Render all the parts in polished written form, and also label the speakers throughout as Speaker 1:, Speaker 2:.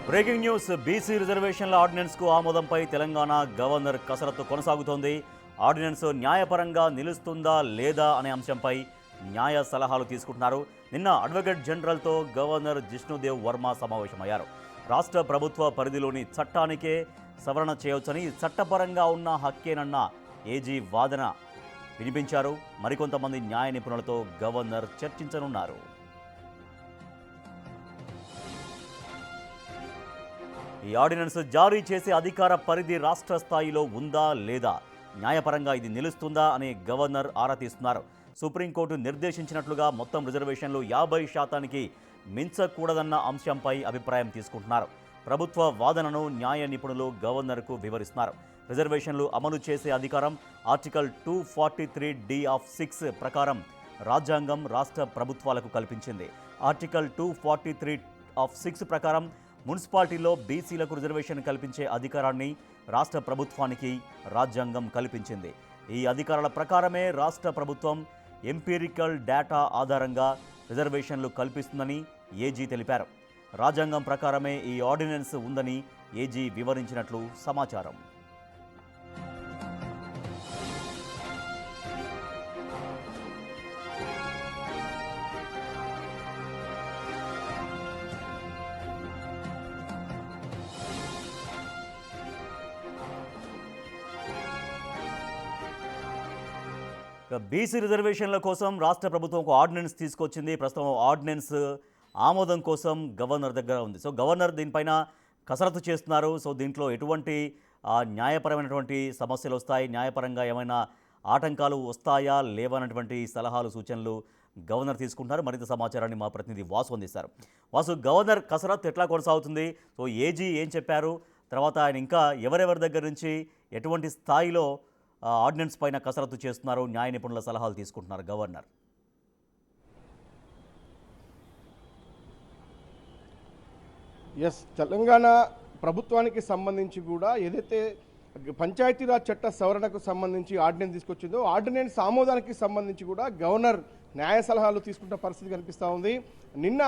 Speaker 1: Breaking news. BC రిజర్వేషన్ల ఆర్డినెన్స్కు ఆమోదంపై Telangana governor కసరత్తు కొనసాగుతోంది. ఆర్డినెన్స్ న్యాయపరంగా నిలుస్తుందా లేదా అనే అంశంపై న్యాయ సలహాలు తీసుకుంటున్నారు. నిన్న అడ్వకేట్ జనరల్తో గవర్నర్ జిష్ణుదేవ్ వర్మ సమావేశమయ్యారు. రాష్ట్ర ప్రభుత్వ పరిధిలోని చట్టానికే సవరణ చేయవచ్చని, చట్టపరంగా ఉన్న హక్కేనన్న ఏజీ వాదన వినిపించారు. మరికొంతమంది న్యాయ నిపుణులతో గవర్నర్ చర్చించనున్నారు. ఈ ఆర్డినెన్స్ జారీ చేసే అధికార పరిధి రాష్ట్ర స్థాయిలో ఉందా లేదా, న్యాయపరంగా ఇది నిలుస్తుందా అని గవర్నర్ ఆరా తీస్తున్నారు. సుప్రీంకోర్టు నిర్దేశించినట్లుగా మొత్తం రిజర్వేషన్లు 50% మించకూడదన్న అంశంపై అభిప్రాయం తీసుకుంటున్నారు. ప్రభుత్వ వాదనను న్యాయ నిపుణులు గవర్నర్కు వివరిస్తున్నారు. రిజర్వేషన్లు అమలు చేసే అధికారం ఆర్టికల్ 243D ఆఫ్ 6 ప్రకారం రాజ్యాంగం రాష్ట్ర ప్రభుత్వాలకు కల్పించింది. ఆర్టికల్ 243 ఆఫ్ 6 ప్రకారం మున్సిపాలిటీలో బీసీలకు రిజర్వేషన్ కల్పించే అధికారాన్ని రాష్ట్ర ప్రభుత్వానికి రాజ్యాంగం కల్పించింది. ఈ అధికారాల ప్రకారమే రాష్ట్ర ప్రభుత్వం ఎంపీరికల్ డేటా ఆధారంగా రిజర్వేషన్లు కల్పిస్తుందని ఏజీ తెలిపారు. రాజ్యాంగం ప్రకారమే ఈ ఆర్డినెన్స్ ఉందని ఏజీ వివరించినట్లు సమాచారం. బీసీ రిజర్వేషన్ల కోసం రాష్ట్ర ప్రభుత్వం ఒక ఆర్డినెన్స్ తీసుకొచ్చింది. ప్రస్తుతం ఆర్డినెన్స్ ఆమోదం కోసం గవర్నర్ దగ్గర ఉంది. సో గవర్నర్ దీనిపైన కసరత్తు చేస్తున్నారు. సో దీంట్లో ఎటువంటి న్యాయపరమైనటువంటి సమస్యలు వస్తాయి, న్యాయపరంగా ఏమైనా ఆటంకాలు వస్తాయా లేవన్నటువంటి సలహాలు సూచనలు గవర్నర్ తీసుకుంటున్నారు. మరింత సమాచారాన్ని మా ప్రతినిధి వాసు అందిస్తారు. వాసు, గవర్నర్ కసరత్తు ఎట్లా కొనసాగుతుంది? సో ఏజీ ఏం చెప్పారు, తర్వాత ఆయన ఇంకా ఎవరెవరి దగ్గర నుంచి ఎటువంటి స్థాయిలో ఆర్డినెన్స్ పైన కసరత్తు చేస్తున్నారు, న్యాయ నిపుణుల సలహాలు తీసుకుంటున్నారు గవర్నర్?
Speaker 2: తెలంగాణ ప్రభుత్వానికి సంబంధించి కూడా ఏదైతే పంచాయతీరాజ్ చట్ట సవరణకు సంబంధించి ఆర్డినెన్స్ తీసుకొచ్చిందో, ఆర్డినెన్స్ ఆమోదానికి సంబంధించి కూడా గవర్నర్ న్యాయ సలహాలు తీసుకుంటున్న పరిస్థితి కనిపిస్తూ ఉంది. నిన్న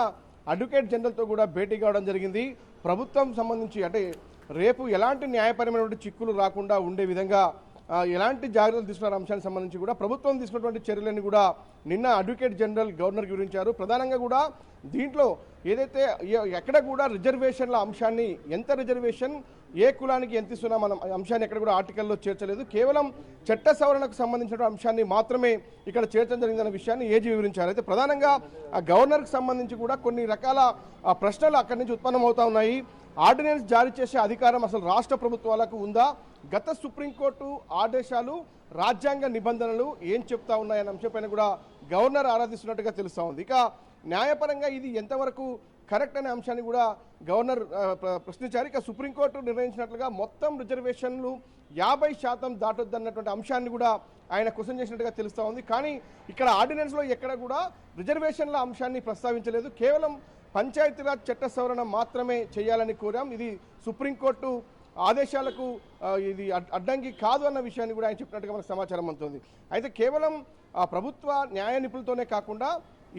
Speaker 2: అడ్వకేట్ జనరల్తో కూడా భేటీ కావడం జరిగింది. ప్రభుత్వం సంబంధించి అంటే రేపు ఎలాంటి న్యాయపరమైనటువంటి చిక్కులు రాకుండా ఉండే విధంగా ఎలాంటి జాగ్రత్తలు తీసుకున్న అంశానికి సంబంధించి కూడా ప్రభుత్వం తీసుకున్నటువంటి చర్యలను కూడా నిన్న అడ్వకేట్ జనరల్ గవర్నర్కి వివరించారు. ప్రధానంగా కూడా దీంట్లో ఏదైతే ఎక్కడ కూడా రిజర్వేషన్ల అంశాన్ని, ఎంత రిజర్వేషన్ ఏ కులానికి ఎంత ఇస్తున్నా మనం అంశాన్ని ఎక్కడ కూడా ఆర్టికల్లో చేర్చలేదు. కేవలం చట్ట సవరణకు సంబంధించిన అంశాన్ని మాత్రమే ఇక్కడ చేర్చడం జరిగిందన్న విషయాన్ని ఏజీ వివరించారు. అయితే ప్రధానంగా ఆ గవర్నర్కి సంబంధించి కూడా కొన్ని రకాల ప్రశ్నలు అక్కడి నుంచి ఉత్పన్నమవుతా ఉన్నాయి. ఆర్డినెన్స్ జారీ చేసే అధికారం అసలు రాష్ట్ర ప్రభుత్వాలకు ఉందా? గత సుప్రీంకోర్టు ఆదేశాలు, రాజ్యాంగ నిబంధనలు ఏం చెప్తా ఉన్నాయన్న అంశంపైన కూడా గవర్నర్ ఆరాధిస్తున్నట్టుగా తెలుస్తూ ఉంది. ఇక న్యాయపరంగా ఇది ఎంతవరకు కరెక్ట్ అనే అంశాన్ని కూడా గవర్నర్ ప్రశ్నించారు. ఇక సుప్రీంకోర్టు నిర్ణయించినట్లుగా మొత్తం రిజర్వేషన్లు 50% దాటొద్దన్నటువంటి అంశాన్ని కూడా ఆయన క్వశ్చన్ చేసినట్టుగా తెలుస్తూ ఉంది. కానీ ఇక్కడ ఆర్డినెన్స్లో ఎక్కడ కూడా రిజర్వేషన్ల అంశాన్ని ప్రస్తావించలేదు. కేవలం పంచాయతీరాజ్ చట్ట సవరణ మాత్రమే చేయాలని కోరాం. ఇది సుప్రీంకోర్టు ఆదేశాలకు ఇది అడ్డంకి కాదు అన్న విషయాన్ని కూడా ఆయన చెప్పినట్టుగా మనకు సమాచారం అందుతుంది. అయితే కేవలం ప్రభుత్వ న్యాయ నిపుణులతోనే కాకుండా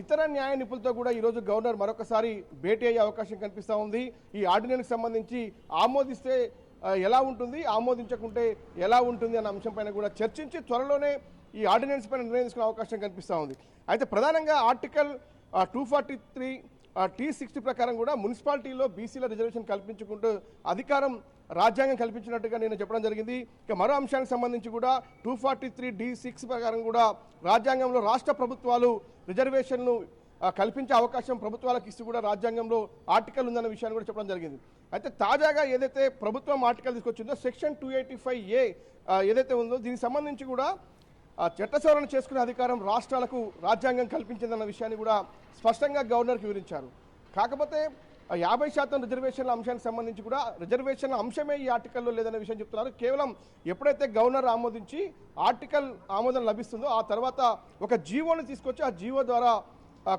Speaker 2: ఇతర న్యాయ నిపుణులతో కూడా ఈరోజు గవర్నర్ మరొకసారి భేటీ అయ్యే అవకాశం కనిపిస్తూ ఉంది. ఈ ఆర్డినెన్స్ సంబంధించి ఆమోదిస్తే ఎలా ఉంటుంది, ఆమోదించకుంటే ఎలా ఉంటుంది అన్న అంశంపైన కూడా చర్చించి త్వరలోనే ఈ ఆర్డినెన్స్ పైన నిర్ణయం తీసుకునే అవకాశం కనిపిస్తూ ఉంది. అయితే ప్రధానంగా ఆర్టికల్ 243T60 ప్రకారం కూడా మున్సిపాలిటీలో బీసీల రిజర్వేషన్ కల్పించుకుంటూ అధికారం రాజ్యాంగం కల్పించినట్టుగా నేను చెప్పడం జరిగింది. ఇక మరో అంశానికి సంబంధించి కూడా 243D6 ప్రకారం కూడా రాజ్యాంగంలో రాష్ట్ర ప్రభుత్వాలు రిజర్వేషన్ను కల్పించే అవకాశం ప్రభుత్వాలకు ఇస్తూ కూడా రాజ్యాంగంలో ఆర్టికల్ ఉందన్న విషయాన్ని కూడా చెప్పడం జరిగింది. అయితే తాజాగా ఏదైతే ప్రభుత్వం ఆర్టికల్ తీసుకొచ్చిందో సెక్షన్ 285A ఏదైతే ఉందో దీనికి సంబంధించి కూడా చట్ట సవరణ చేసుకునే అధికారం రాష్ట్రాలకు రాజ్యాంగం కల్పించిందన్న విషయాన్ని కూడా స్పష్టంగా గవర్నర్కి వివరించారు. కాకపోతే 50% రిజర్వేషన్ల అంశానికి సంబంధించి కూడా రిజర్వేషన్ల అంశమే ఈ ఆర్టికల్లో లేదనే విషయం చెప్తున్నారు. కేవలం ఎప్పుడైతే గవర్నర్ ఆమోదించి ఆర్టికల్ ఆమోదం లభిస్తుందో ఆ తర్వాత ఒక జీవోని తీసుకొచ్చి ఆ జీవో ద్వారా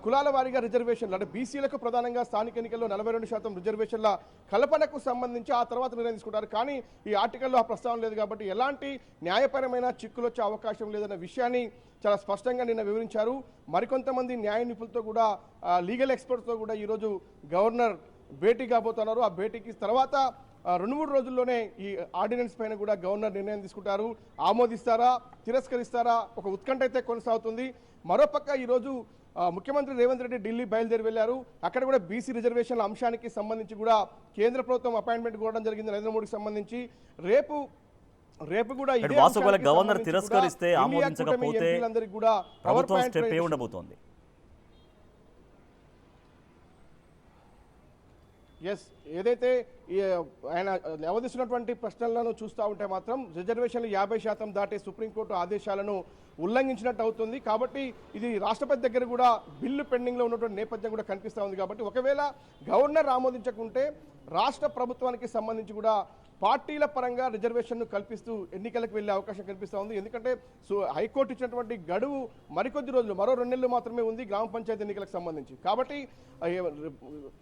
Speaker 2: కులాల వారీగా రిజర్వేషన్లు అంటే బీసీలకు ప్రధానంగా స్థానిక ఎన్నికల్లో 42% రిజర్వేషన్ల కల్పనకు సంబంధించి ఆ తర్వాత నిర్ణయం తీసుకుంటారు. కానీ ఈ ఆర్టికల్లో ఆ ప్రస్తావన లేదు కాబట్టి ఎలాంటి న్యాయపరమైన చిక్కులు వచ్చే అవకాశం లేదన్న విషయాన్ని చాలా స్పష్టంగా నిన్న వివరించారు. మరికొంతమంది న్యాయ నిపుణులతో కూడా లీగల్ ఎక్స్పర్ట్స్తో కూడా ఈరోజు గవర్నర్ భేటీ కాబోతున్నారు. ఆ భేటీకి తర్వాత 2-3 రోజుల్లోనే ఈ ఆర్డినెన్స్ పైన కూడా గవర్నర్ నిర్ణయం తీసుకుంటారు. ఆమోదిస్తారా, తిరస్కరిస్తారా, ఒక ఉత్కంఠ అయితే కొనసాగుతుంది. మరోపక్క ఈరోజు ముఖ్యమంత్రి రేవంత్ రెడ్డి ఢిల్లీ బయలుదేరి వెళ్లారు. అక్కడ కూడా బీసీ రిజర్వేషన్ల అంశానికి సంబంధించి కూడా కేంద్ర ప్రభుత్వం అపాయింట్మెంట్ కోవడం జరిగింది నరేంద్ర మోడీకి సంబంధించి. రేపు కూడా ఇదే
Speaker 1: వాసు ఒకవేళ
Speaker 2: అంశానికి
Speaker 1: గవర్నర్
Speaker 2: సంబంధించి
Speaker 1: తిరస్కరిస్తే
Speaker 2: కూడా
Speaker 1: ఆమోదించకపోతే
Speaker 2: ఇండియా కూటమి ఎంపీలందరికీ కూడా పవర్
Speaker 1: ప్రభుత్వం
Speaker 2: పాయింట్
Speaker 1: స్టెప్ ఏ
Speaker 2: ప్రజెంటేషన్
Speaker 1: ఉండబోతోంది?
Speaker 2: ఎస్, ఏదైతే ఆయన వ్యవధిస్తున్నటువంటి ప్రశ్నలను చూస్తూ ఉంటే మాత్రం రిజర్వేషన్లు 50% దాటే సుప్రీంకోర్టు ఆదేశాలను ఉల్లంఘించినట్టు అవుతుంది. కాబట్టి ఇది రాష్ట్రపతి దగ్గర కూడా బిల్లు పెండింగ్లో ఉన్నటువంటి నేపథ్యం కూడా కనిపిస్తూ ఉంది. కాబట్టి ఒకవేళ గవర్నర్ ఆమోదించకుంటే రాష్ట్ర ప్రభుత్వానికి సంబంధించి కూడా పార్టీల పరంగా రిజర్వేషన్ను కల్పిస్తూ ఎన్నికలకు వెళ్లే అవకాశం కనిపిస్తూ ఉంది. ఎందుకంటే హైకోర్టు ఇచ్చినటువంటి గడువు మరికొద్ది రోజులు, మరో 2 నెలలు మాత్రమే ఉంది గ్రామ పంచాయతీ ఎన్నికలకు సంబంధించి. కాబట్టి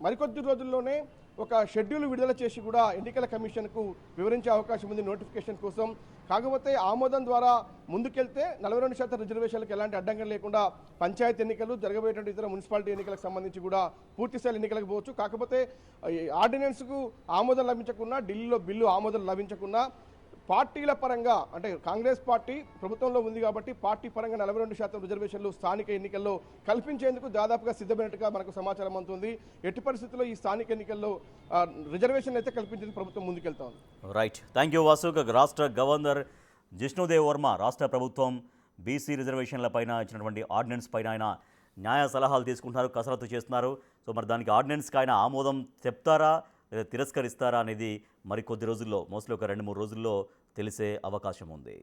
Speaker 2: మరికొద్ది రోజుల్లోనే ఒక షెడ్యూల్ విడుదల చేసి కూడా ఎన్నికల కమిషన్కు వివరించే అవకాశం ఉంది నోటిఫికేషన్ కోసం. కాకపోతే ఆమోదం ద్వారా ముందుకెళ్తే 42% రిజర్వేషన్లకు ఎలాంటి అడ్డంకం లేకుండా పంచాయతీ ఎన్నికలు, జరగబోయేటువంటి ఇతర మున్సిపాలిటీ ఎన్నికలకు సంబంధించి కూడా పూర్తిస్థాయి ఎన్నికలకు పోవచ్చు. కాకపోతే ఆర్డినెన్స్కు ఆమోదం లభించకుండా, ఢిల్లీలో బిల్లు ఆమోదం లభించకుండా పార్టీల పరంగా, అంటే కాంగ్రెస్ పార్టీ ప్రభుత్వంలో ఉంది కాబట్టి పార్టీ పరంగా 42% రిజర్వేషన్లు స్థానిక ఎన్నికల్లో కల్పించేందుకు దాదాపుగా సిద్ధమైనట్టుగా మనకు సమాచారం అందుతుంది. ఎట్టి పరిస్థితుల్లో ఈ స్థానిక ఎన్నికల్లో రిజర్వేషన్ అయితే కల్పించేందుకు ప్రభుత్వం ముందుకెళ్తా ఉంది.
Speaker 1: Right, thank you Vasu. రాష్ట్ర గవర్నర్ జిష్ణుదేవ్ వర్మ రాష్ట్ర ప్రభుత్వం బీసీ రిజర్వేషన్ల పైన ఇచ్చినటువంటి ఆర్డినెన్స్ పైన ఆయన న్యాయ సలహాలు తీసుకుంటున్నారు, కసరత్తు చేస్తున్నారు. సో మరి దానికి ఆర్డినెన్స్కి ఆయన ఆమోదం చెప్తారా లేదా తిరస్కరిస్తారా అనేది మరికొద్ది రోజుల్లో, మోస్ట్లీ ఒక 2-3 రోజుల్లో తెలిసే అవకాశం ఉంది.